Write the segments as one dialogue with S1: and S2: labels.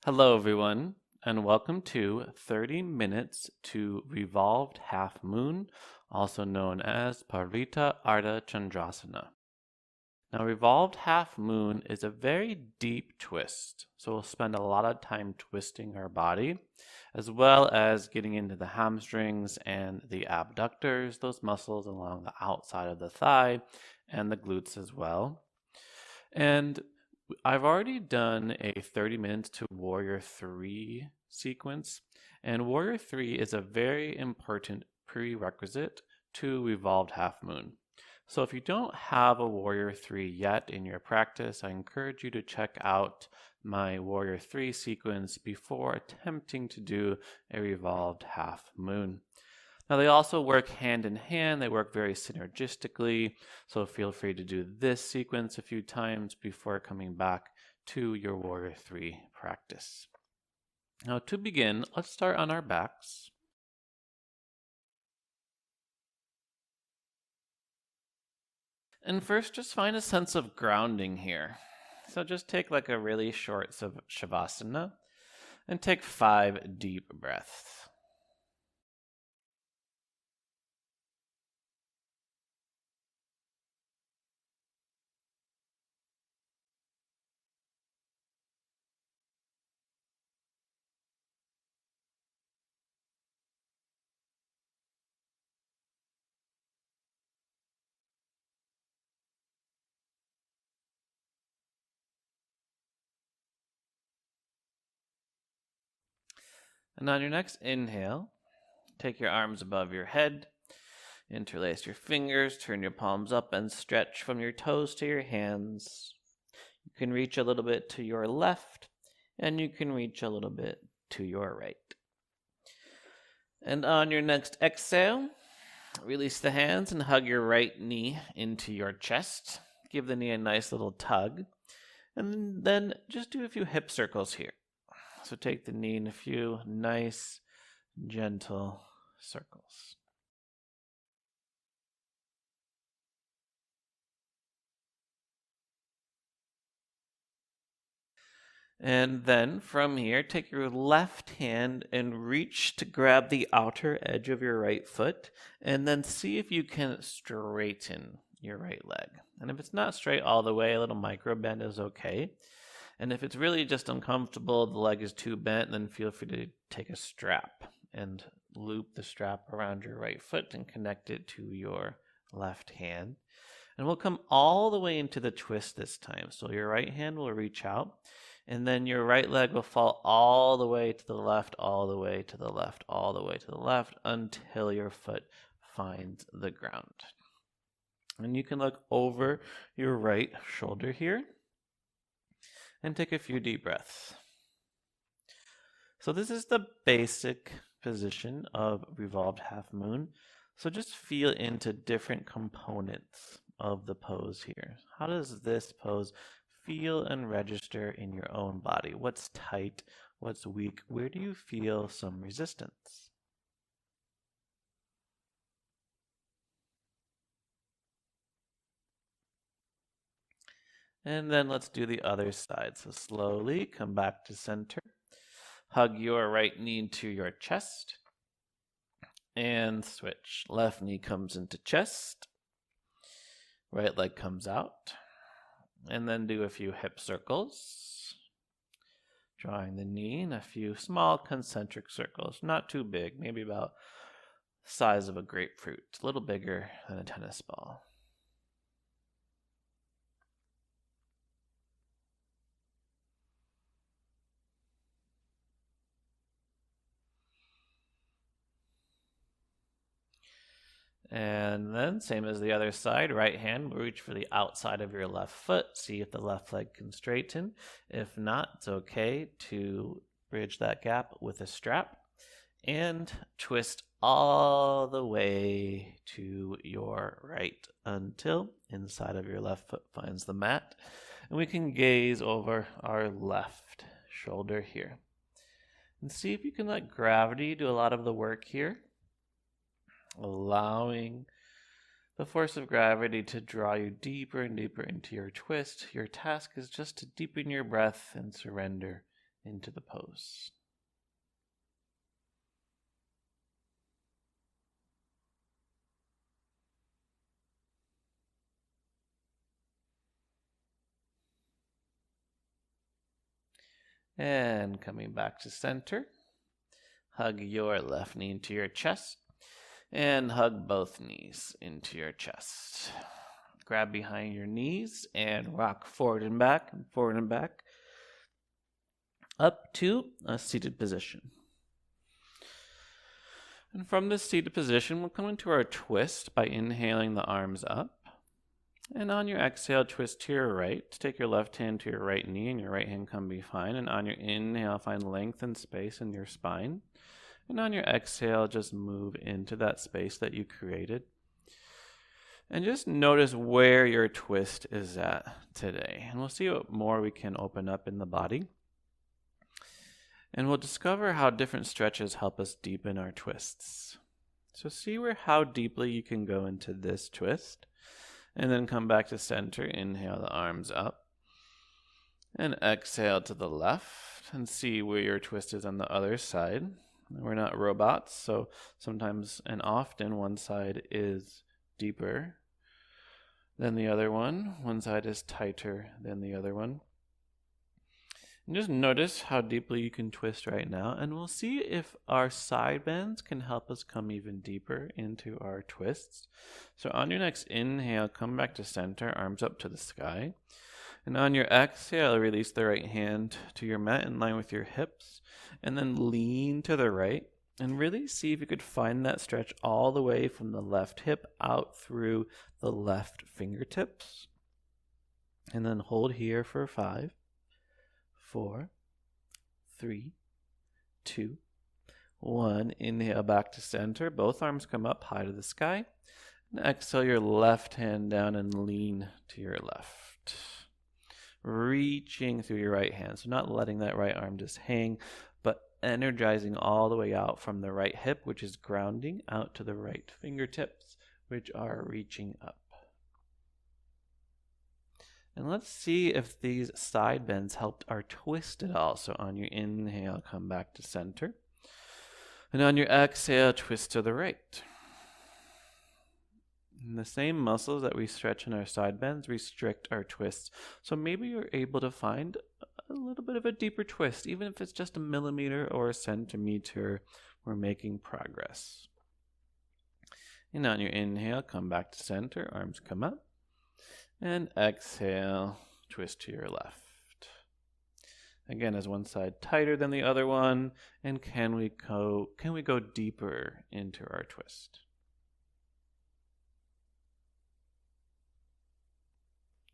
S1: Hello, everyone, and welcome to 30 Minutes to Revolved Half Moon, also known as Parvritta Ardha Chandrasana. Now, Revolved Half Moon is a very deep twist, so we'll spend a lot of time twisting our body, as well as getting into the hamstrings and the abductors, those muscles along the outside of the thigh, and the glutes as well. And I've already done a 30 minutes to Warrior 3 sequence, and Warrior 3 is a very important prerequisite to Revolved Half Moon. So if you don't have a Warrior 3 yet in your practice, I encourage you to check out my Warrior 3 sequence before attempting to do a Revolved Half Moon. Now, they also work hand in hand. They work very synergistically. So feel free to do this sequence a few times before coming back to your Warrior 3 practice. Now, to begin, let's start on our backs. And first, just find a sense of grounding here. So just take like a really short Shavasana and take 5 deep breaths. And on your next inhale, take your arms above your head, interlace your fingers, turn your palms up, and stretch from your toes to your hands. You can reach a little bit to your left, and you can reach a little bit to your right. And on your next exhale, release the hands and hug your right knee into your chest. Give the knee a nice little tug. And then just do a few hip circles here. So take the knee in a few nice, gentle circles. And then from here, take your left hand and reach to grab the outer edge of your right foot, and then see if you can straighten your right leg. And if it's not straight all the way, a little micro bend is okay. And if it's really just uncomfortable, the leg is too bent, then feel free to take a strap and loop the strap around your right foot and connect it to your left hand. And we'll come all the way into the twist this time. So your right hand will reach out, and then your right leg will fall all the way to the left, all the way to the left, all the way to the left, until your foot finds the ground. And you can look over your right shoulder here and take a few deep breaths. So this is the basic position of Revolved Half Moon. So just feel into different components of the pose here. How does this pose feel and register in your own body? What's tight? What's weak? Where do you feel some resistance? And then let's do the other side. So slowly come back to center. Hug your right knee to your chest. And switch. Left knee comes into chest. Right leg comes out. And then do a few hip circles. Drawing the knee in a few small concentric circles. Not too big. Maybe about the size of a grapefruit. A little bigger than a tennis ball. And then, same as the other side, right hand will reach for the outside of your left foot. See if the left leg can straighten. If not, it's okay to bridge that gap with a strap. And twist all the way to your right until inside of your left foot finds the mat. And we can gaze over our left shoulder here. And see if you can let gravity do a lot of the work here. Allowing the force of gravity to draw you deeper and deeper into your twist. Your task is just to deepen your breath and surrender into the pose. And coming back to center, hug your left knee into your chest and hug both knees into your chest. Grab behind your knees and rock forward and back and forward and back up to a seated position. And from this seated position, we'll come into our twist by inhaling the arms up. And on your exhale, twist to your right. Take your left hand to your right knee and your right hand come behind. And on your inhale, find length and space in your spine. And on your exhale, just move into that space that you created. And just notice where your twist is at today. And we'll see what more we can open up in the body. And we'll discover how different stretches help us deepen our twists. So see how deeply you can go into this twist. And then come back to center. Inhale the arms up. And exhale to the left. And see where your twist is on the other side. We're not robots, so sometimes and often one side is deeper than the other one. One side is tighter than the other one. And just notice how deeply you can twist right now, and we'll see if our side bends can help us come even deeper into our twists. So on your next inhale, come back to center, arms up to the sky. And on your exhale, release the right hand to your mat in line with your hips, and then lean to the right. And really see if you could find that stretch all the way from the left hip out through the left fingertips. And then hold here for 5, 4, 3, 2, 1. Inhale back to center. Both arms come up high to the sky. And exhale your left hand down and lean to your left. Reaching through your right hand. So not letting that right arm just hang, but energizing all the way out from the right hip, which is grounding, out to the right fingertips, which are reaching up. And let's see if these side bends helped our twist at all. So on your inhale, come back to center. And on your exhale, twist to the right. And the same muscles that we stretch in our side bends restrict our twists. So maybe you're able to find a little bit of a deeper twist, even if it's just a millimeter or a centimeter. We're making progress. And on your inhale, come back to center, arms come up. And exhale, twist to your left. Again, is one side tighter than the other one? And can we go deeper into our twist?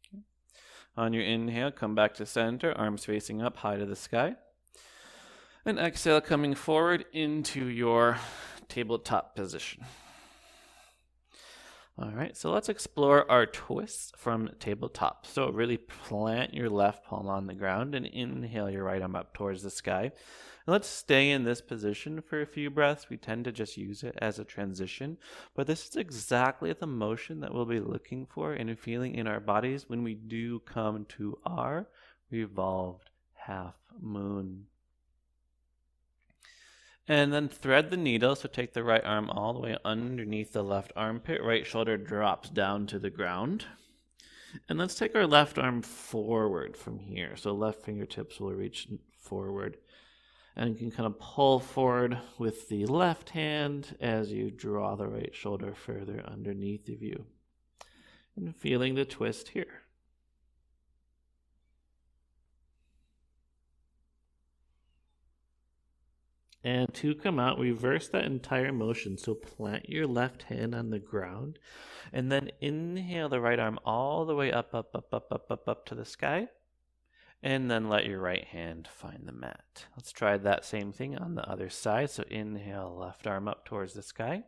S1: Okay. On your inhale, come back to center, arms facing up, high to the sky. And exhale, coming forward into your tabletop position. All right, so let's explore our twists from tabletop. So really plant your left palm on the ground and inhale your right arm up towards the sky. And let's stay in this position for a few breaths. We tend to just use it as a transition, but this is exactly the motion that we'll be looking for and feeling in our bodies when we do come to our revolved half moon. And then thread the needle, so take the right arm all the way underneath the left armpit. Right shoulder drops down to the ground. And let's take our left arm forward from here. So left fingertips will reach forward. And you can kind of pull forward with the left hand as you draw the right shoulder further underneath of you. And feeling the twist here. And to come out, reverse that entire motion. So plant your left hand on the ground. And then inhale the right arm all the way up to the sky. And then let your right hand find the mat. Let's try that same thing on the other side. So inhale, left arm up towards the sky.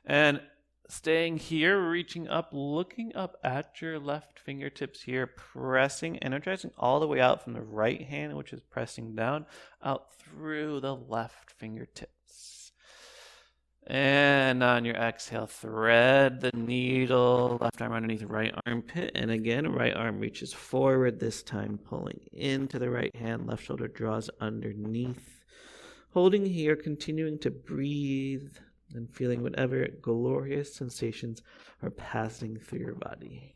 S1: And staying here, reaching up, looking up at your left fingertips here, pressing, energizing all the way out from the right hand, which is pressing down, out through the left fingertips. And on your exhale, thread the needle, left arm underneath right armpit. And again, right arm reaches forward, this time pulling into the right hand, left shoulder draws underneath. Holding here, continuing to breathe and feeling whatever glorious sensations are passing through your body.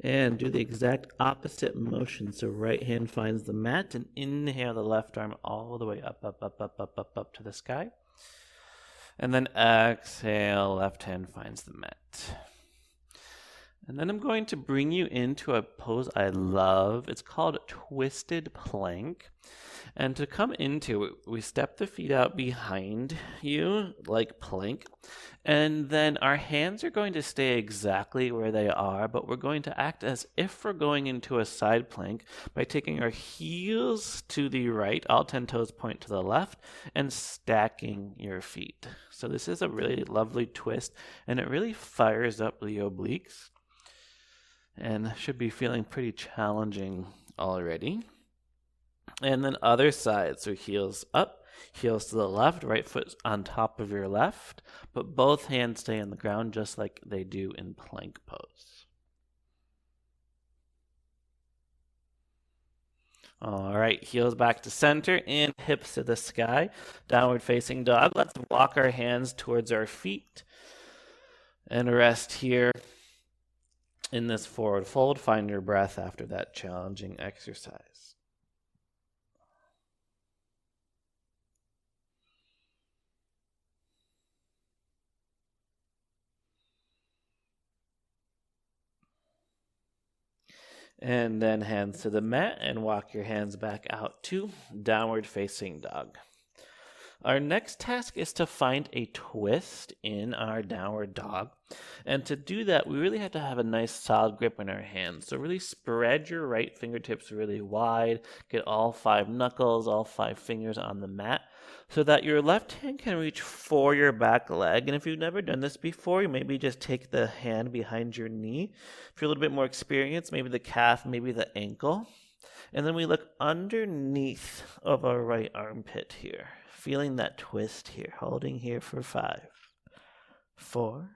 S1: And do the exact opposite motion. So right hand finds the mat and inhale the left arm all the way up, up, up, up, up, up, up to the sky. And then exhale, left hand finds the mat. And then I'm going to bring you into a pose I love. It's called Twisted Plank. And to come into it, we step the feet out behind you, like plank. And then our hands are going to stay exactly where they are, but we're going to act as if we're going into a side plank by taking our heels to the right, all 10 toes point to the left, and stacking your feet. So this is a really lovely twist, and it really fires up the obliques, and should be feeling pretty challenging already. And then other side, so heels up, heels to the left, right foot on top of your left, but both hands stay on the ground just like they do in plank pose. All right, heels back to center and hips to the sky, downward facing dog. Let's walk our hands towards our feet and rest here in this forward fold. Find your breath after that challenging exercise. And then hands to the mat and walk your hands back out to downward facing dog. Our next task is to find a twist in our downward dog. And to do that, we really have to have a nice solid grip in our hands. So really spread your right fingertips really wide. Get all 5 knuckles, all 5 fingers on the mat so that your left hand can reach for your back leg. And if you've never done this before, you maybe just take the hand behind your knee. If you're a little bit more experienced, maybe the calf, maybe the ankle. And then we look underneath of our right armpit here. Feeling that twist here, holding here for 5, 4,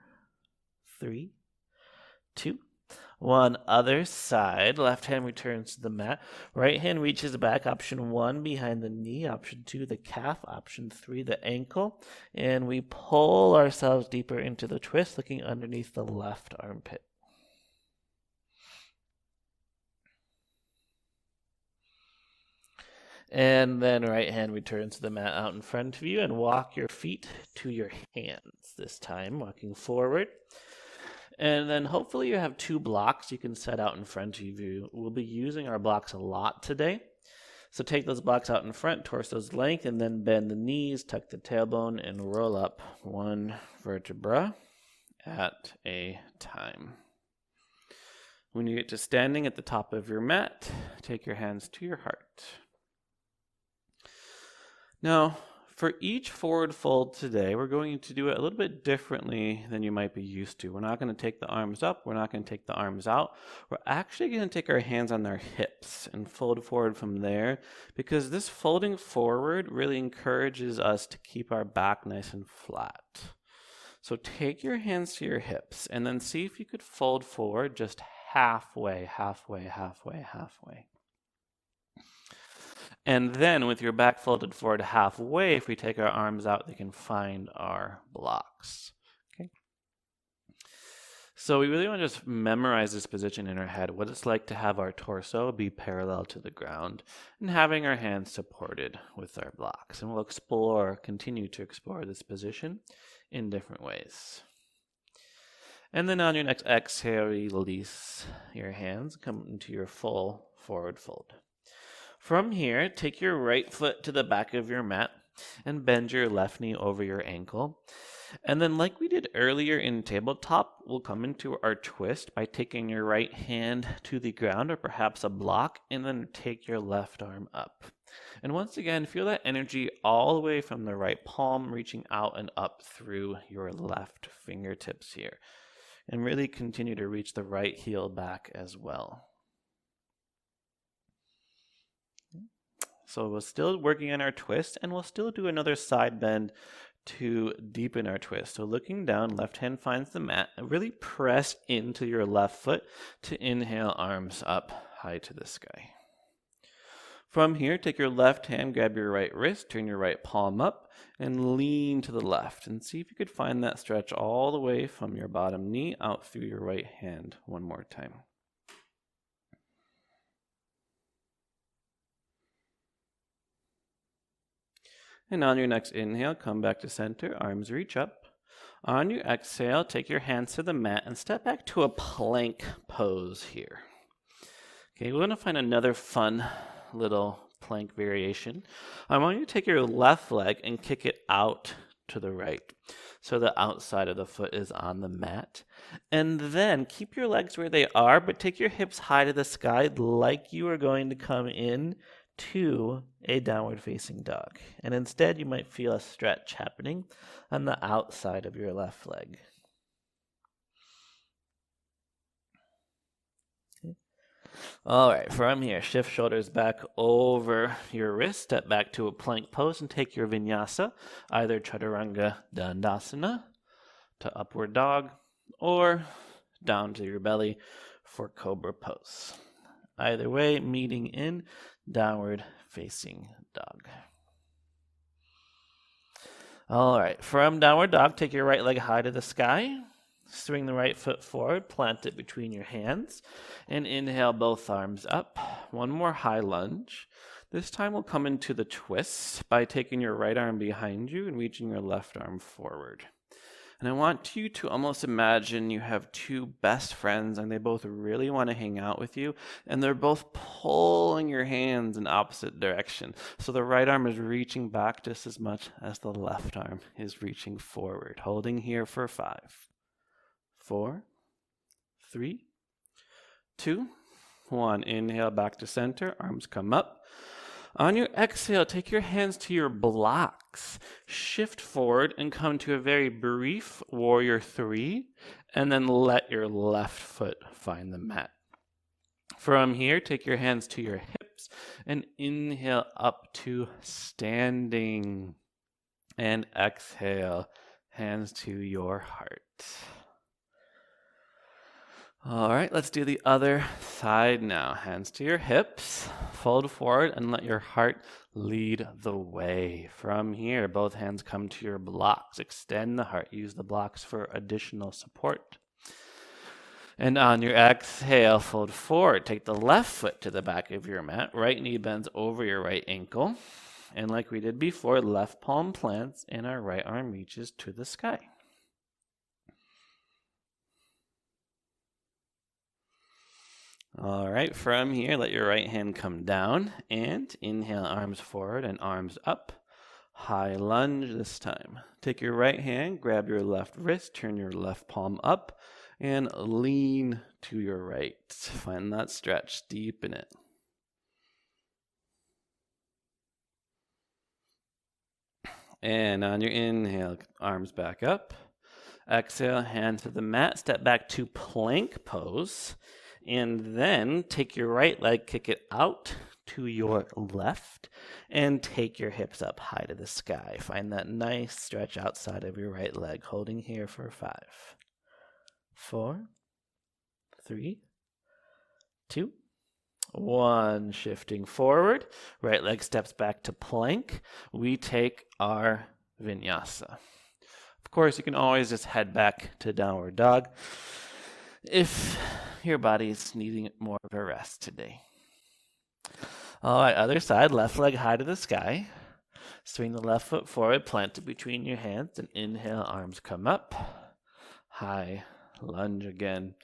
S1: 3, 2, 1. Other side. Left hand returns to the mat. Right hand reaches back. Option 1, behind the knee. Option 2, the calf. Option 3, the ankle. And we pull ourselves deeper into the twist, looking underneath the left armpit. And then right hand returns to the mat out in front of you and walk your feet to your hands this time, walking forward. And then hopefully you have 2 blocks you can set out in front of you. We'll be using our blocks a lot today. So take those blocks out in front, torso's length, and then bend the knees, tuck the tailbone, and roll up 1 vertebra at a time. When you get to standing at the top of your mat, take your hands to your heart. Now, for each forward fold today, we're going to do it a little bit differently than you might be used to. We're not going to take the arms up. We're not going to take the arms out. We're actually going to take our hands on our hips and fold forward from there, because this folding forward really encourages us to keep our back nice and flat. So take your hands to your hips and then see if you could fold forward just halfway, halfway, halfway, halfway. And then with your back folded forward halfway, if we take our arms out, they can find our blocks. Okay. So we really want to just memorize this position in our head, what it's like to have our torso be parallel to the ground and having our hands supported with our blocks. And we'll continue to explore this position in different ways. And then on your next exhale, release your hands, come into your full forward fold. From here, take your right foot to the back of your mat and bend your left knee over your ankle. And then like we did earlier in tabletop, we'll come into our twist by taking your right hand to the ground or perhaps a block, and then take your left arm up. And once again, feel that energy all the way from the right palm reaching out and up through your left fingertips here. And really continue to reach the right heel back as well. So we're still working on our twist, and we'll still do another side bend to deepen our twist. So looking down, left hand finds the mat, and really press into your left foot to inhale, arms up high to the sky. From here, take your left hand, grab your right wrist, turn your right palm up, and lean to the left. And see if you could find that stretch all the way from your bottom knee out through your right hand one more time. And on your next inhale, come back to center, arms reach up. On your exhale, take your hands to the mat and step back to a plank pose here. Okay, we're going to find another fun little plank variation. I want you to take your left leg and kick it out to the right. So the outside of the foot is on the mat. And then keep your legs where they are, but take your hips high to the sky like you are going to come in to a downward facing dog. And instead, you might feel a stretch happening on the outside of your left leg. Okay. All right, from here, shift shoulders back over your wrist, step back to a plank pose, and take your vinyasa, either chaturanga dandasana to upward dog, or down to your belly for cobra pose. Either way, meeting in downward facing dog. All right, from downward dog, take your right leg high to the sky. Swing the right foot forward, plant it between your hands, and inhale both arms up. One more high lunge. This time we'll come into the twist by taking your right arm behind you and reaching your left arm forward. And I want you to almost imagine you have two best friends and they both really want to hang out with you, and they're both pulling your hands in opposite direction. So the right arm is reaching back just as much as the left arm is reaching forward. Holding here for 5, 4, 3, 2, 1. Inhale back to center, arms come up. On your exhale, take your hands to your blocks. Shift forward and come to a very brief warrior 3, and then let your left foot find the mat. From here, take your hands to your hips and inhale up to standing. And exhale, hands to your heart. All right, let's do the other side now. Hands to your hips, fold forward, and let your heart lead the way. From here, both hands come to your blocks. Extend the heart. Use the blocks for additional support. And on your exhale, fold forward. Take the left foot to the back of your mat. Right knee bends over your right ankle. And like we did before, left palm plants and our right arm reaches to the sky. All right, from here, let your right hand come down and inhale, arms forward and arms up. High lunge this time. Take your right hand, grab your left wrist, turn your left palm up, and lean to your right. Find that stretch, deepen it. And on your inhale, arms back up. Exhale, hands to the mat, step back to plank pose. And then take your right leg, kick it out to your left, and take your hips up high to the sky. Find that nice stretch outside of your right leg, holding here for 5, 4, 3, 2, 1. Shifting forward, right leg steps back to plank. We take our vinyasa. Of course, you can always just head back to downward dog if your body's needing more of a rest today. All right, other side, left leg high to the sky. Swing the left foot forward, plant it between your hands, and inhale, arms come up. High lunge again.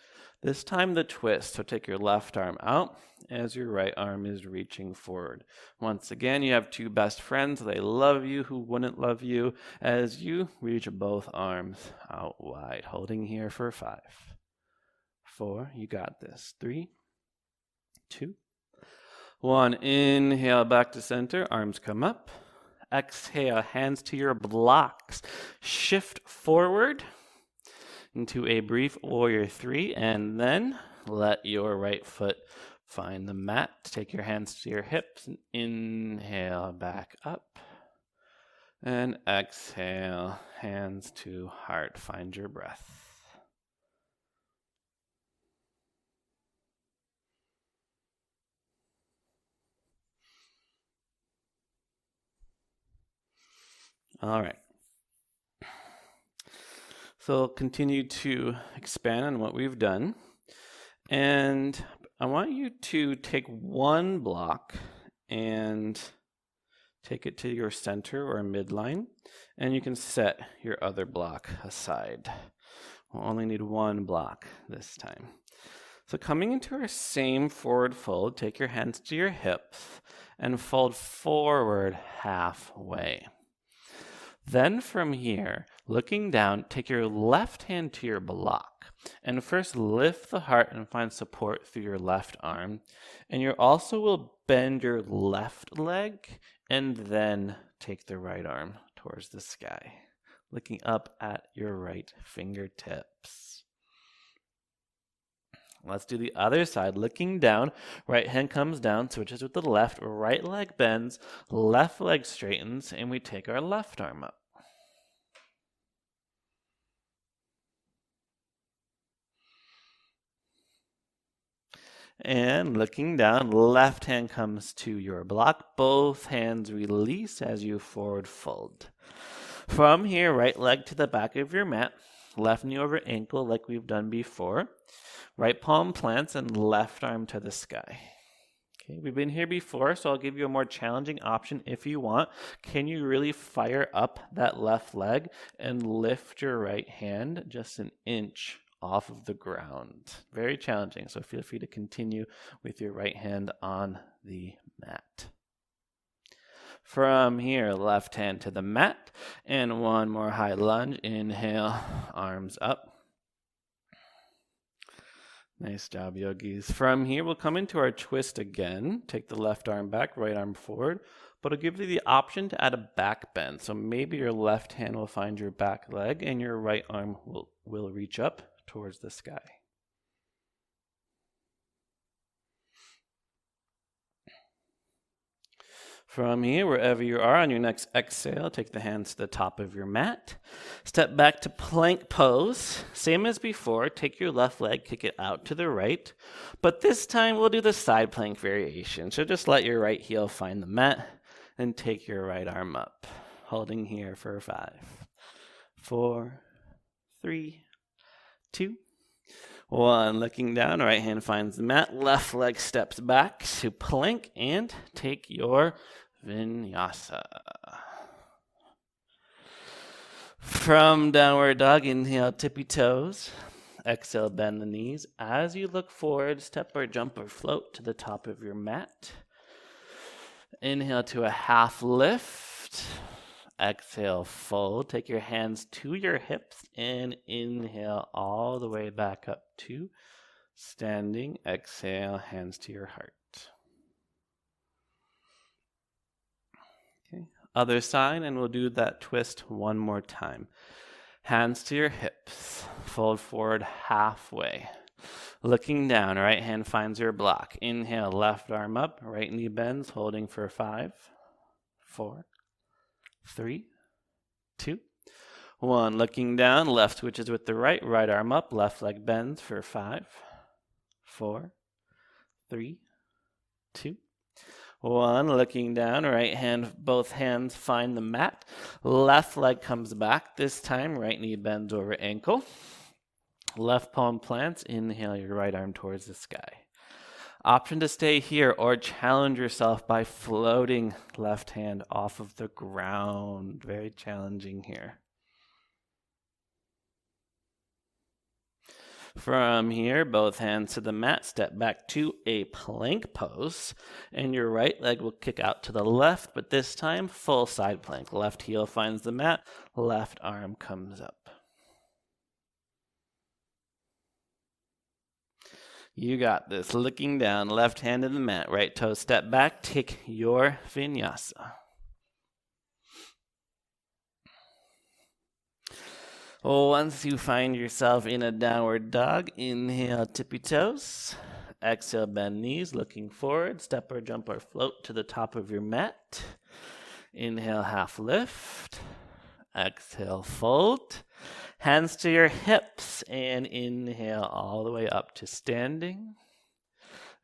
S1: This time the twist, so take your left arm out as your right arm is reaching forward. Once again, you have two best friends. They love you. Who wouldn't love you? As you reach both arms out wide, holding here for 5, 4, you got this. 3, 2, 1. Inhale back to center, arms come up. Exhale, hands to your blocks. Shift forward. into a brief warrior 3, and then let your right foot find the mat. Take your hands to your hips and inhale back up. And exhale, hands to heart. Find your breath. All right. So continue to expand on what we've done. And I want you to take one block and take it to your center or midline, and you can set your other block aside. We'll only need one block this time. So coming into our same forward fold, take your hands to your hips and fold forward halfway. Then from here, looking down, take your left hand to your block and first lift the heart and find support through your left arm. And you also will bend your left leg and then take the right arm towards the sky, looking up at your right fingertips. Let's do the other side. Looking down, right hand comes down, switches with the left, right leg bends, left leg straightens, and we take our left arm up. And looking down, left hand comes to your block. Both hands release as you forward fold. From here, right leg to the back of your mat, left knee over ankle like we've done before. Right palm plants and left arm to the sky. Okay, we've been here before, so I'll give you a more challenging option if you want. Can you really fire up that left leg and lift your right hand just an inch off of the ground? Very challenging, so feel free to continue with your right hand on the mat. From here, left hand to the mat, and one more high lunge. Inhale, arms up. Nice job, yogis. From here, we'll come into our twist again. Take the left arm back, right arm forward, but it'll give you the option to add a back bend. So maybe your left hand will find your back leg and your right arm will reach up towards the sky. From here, wherever you are, on your next exhale, take the hands to the top of your mat. Step back to plank pose. Same as before, take your left leg, kick it out to the right. But this time, we'll do the side plank variation. So just let your right heel find the mat and take your right arm up. Holding here for 5, 4, 3, 2, 1. Looking down, right hand finds the mat. Left leg steps back to plank and take your vinyasa. From downward dog, inhale, tippy toes. Exhale, bend the knees. As you look forward, step or jump or float to the top of your mat. Inhale to a half lift. Exhale, fold. Take your hands to your hips and inhale all the way back up to standing. Exhale, hands to your heart. Okay. Other side, and we'll do that twist one more time. Hands to your hips. Fold forward halfway. Looking down, right hand finds your block. Inhale, left arm up, right knee bends, holding for 5, 4, 3, 2, 1. Looking down, left switches with the right, right arm up, left leg bends for 5, 4, 3, 2, 1. Looking down, right hand, both hands find the mat. Left leg comes back. This time, right knee bends over ankle. Left palm plants. Inhale your right arm towards the sky. Option to stay here or challenge yourself by floating left hand off of the ground. Very challenging here. From here, both hands to the mat, step back to a plank pose, and your right leg will kick out to the left, but this time, full side plank. Left heel finds the mat, left arm comes up. You got this. Looking down, left hand to the mat, right toe step back, take your vinyasa. Once you find yourself in a downward dog, inhale, tippy toes. Exhale, bend knees, looking forward. Step or jump or float to the top of your mat. Inhale, half lift. Exhale, fold. Hands to your hips and inhale all the way up to standing.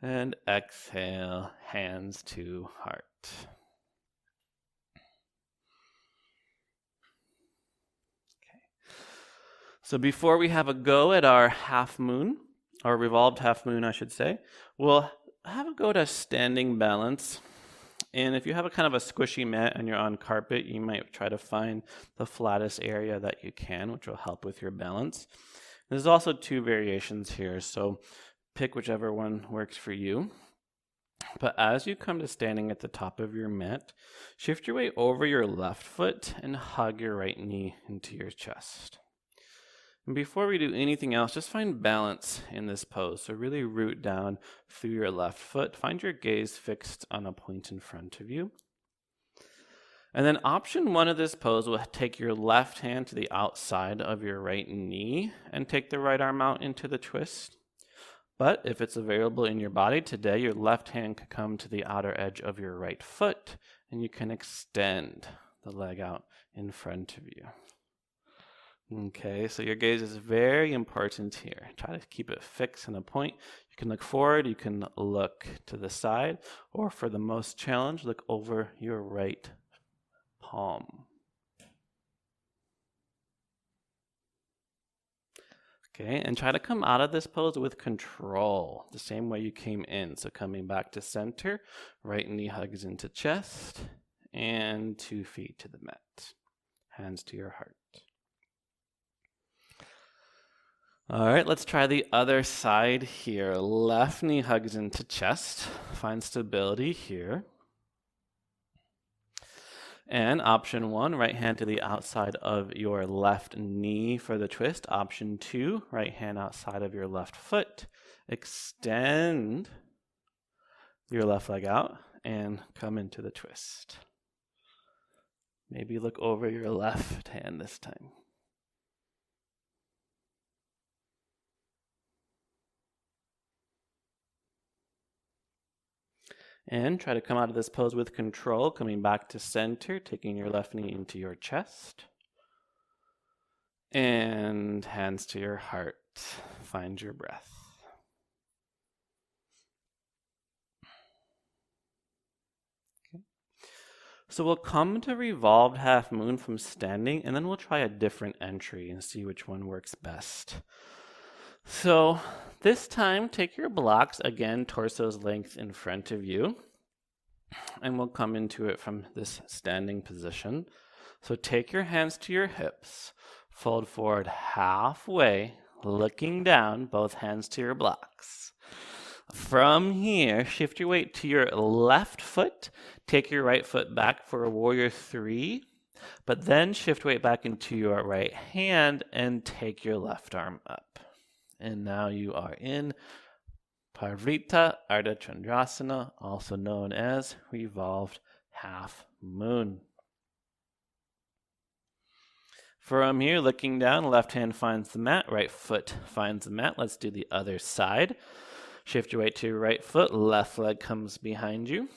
S1: And exhale, hands to heart. Okay. So before we have a go at our half moon, or revolved half moon, I should say, we'll have a go to standing balance. And if you have a kind of a squishy mat and you're on carpet, you might try to find the flattest area that you can, which will help with your balance. There's also 2 variations here, so pick whichever one works for you. But as you come to standing at the top of your mat, shift your weight over your left foot and hug your right knee into your chest. And before we do anything else, just find balance in this pose. So really root down through your left foot. Find your gaze fixed on a point in front of you. And then option 1 of this pose will take your left hand to the outside of your right knee and take the right arm out into the twist. But if it's available in your body today, your left hand could come to the outer edge of your right foot and you can extend the leg out in front of you. Okay, so your gaze is very important here. Try to keep it fixed on a point. You can look forward, you can look to the side, or for the most challenge, look over your right palm. Okay, and try to come out of this pose with control, the same way you came in. So coming back to center, right knee hugs into chest, and 2 feet to the mat. Hands to your heart. All right, let's try the other side here. Left knee hugs into chest. Find stability here. And option 1, right hand to the outside of your left knee for the twist. Option 2, right hand outside of your left foot. Extend your left leg out and come into the twist. Maybe look over your left hand this time. And try to come out of this pose with control, coming back to center, taking your left knee into your chest. And hands to your heart. Find your breath. Okay. So we'll come to revolved half moon from standing, and then we'll try a different entry and see which one works best. So this time, take your blocks, again, torso's length in front of you, and we'll come into it from this standing position. So take your hands to your hips, fold forward halfway, looking down, both hands to your blocks. From here, shift your weight to your left foot, take your right foot back for a warrior 3, but then shift weight back into your right hand and take your left arm up. And now you are in Parvritta, Ardha Chandrasana, also known as Revolved Half Moon. From here, looking down, left hand finds the mat, right foot finds the mat. Let's do the other side. Shift your weight to your right foot, left leg comes behind you.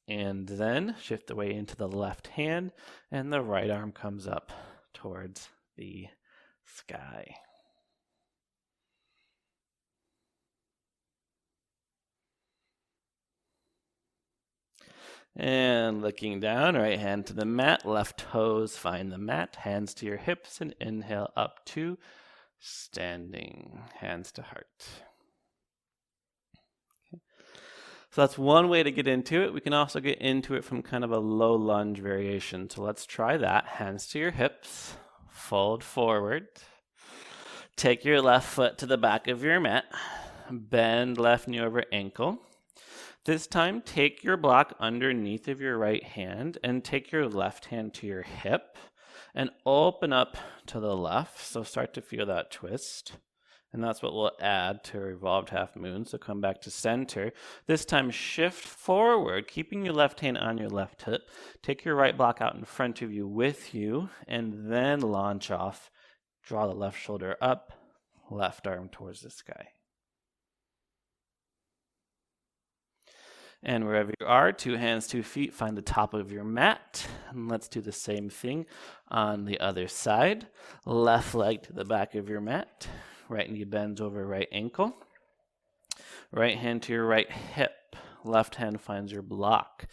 S1: And then shift the weight into the left hand, and the right arm comes up towards the sky. And looking down, right hand to the mat, left toes find the mat, hands to your hips, and inhale up to standing, hands to heart. Okay. So that's one way to get into it. We can also get into it from kind of a low lunge variation. So let's try that. Hands to your hips, fold forward. Take your left foot to the back of your mat, bend left knee over ankle. This time, take your block underneath of your right hand and take your left hand to your hip and open up to the left. So start to feel that twist. And that's what we'll add to Revolved Half Moon. So come back to center. This time, shift forward, keeping your left hand on your left hip. Take your right block out in front of you with you, and then launch off, Draw the left shoulder up, left arm towards the sky. And wherever you are, 2 hands, 2 feet, find the top of your mat. And let's do the same thing on the other side. Left leg to the back of your mat. Right knee bends over right ankle. Right hand to your right hip. Left hand finds your block.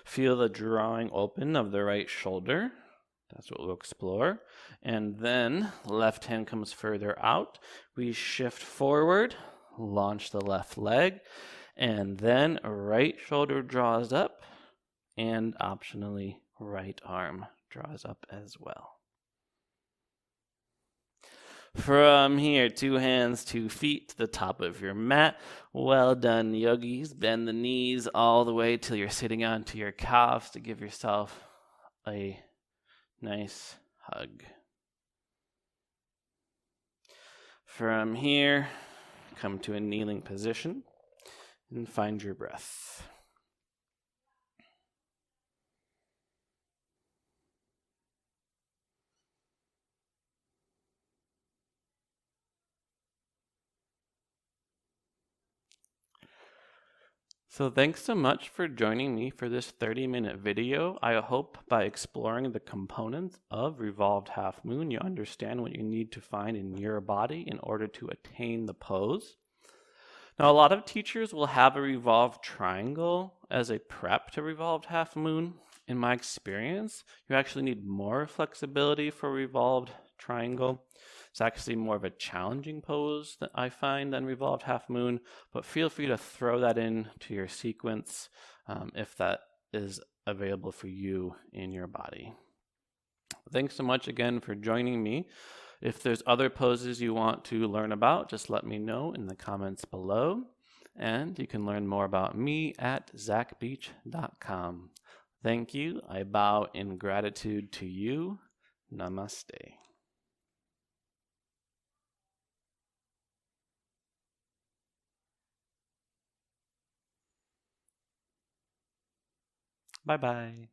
S1: Feel the drawing open of the right shoulder. That's what we'll explore. And then left hand comes further out. We shift forward, launch the left leg. And then right shoulder draws up, and optionally right arm draws up as well. From here, 2 hands, 2 feet to the top of your mat. Well done, yogis. Bend the knees all the way till you're sitting onto your calves to give yourself a nice hug. From here, come to a kneeling position. And find your breath. So thanks so much for joining me for this 30-minute video. I hope by exploring the components of Revolved Half Moon, you understand what you need to find in your body in order to attain the pose. Now, a lot of teachers will have a revolved triangle as a prep to Revolved Half Moon. In my experience, you actually need more flexibility for Revolved Triangle. It's actually more of a challenging pose that I find than Revolved Half Moon, but feel free to throw that in to your sequence if that is available for you in your body. Thanks so much again for joining me. If there's other poses you want to learn about, just let me know in the comments below. And you can learn more about me at zachbeach.com. Thank you. I bow in gratitude to you. Namaste. Bye-bye.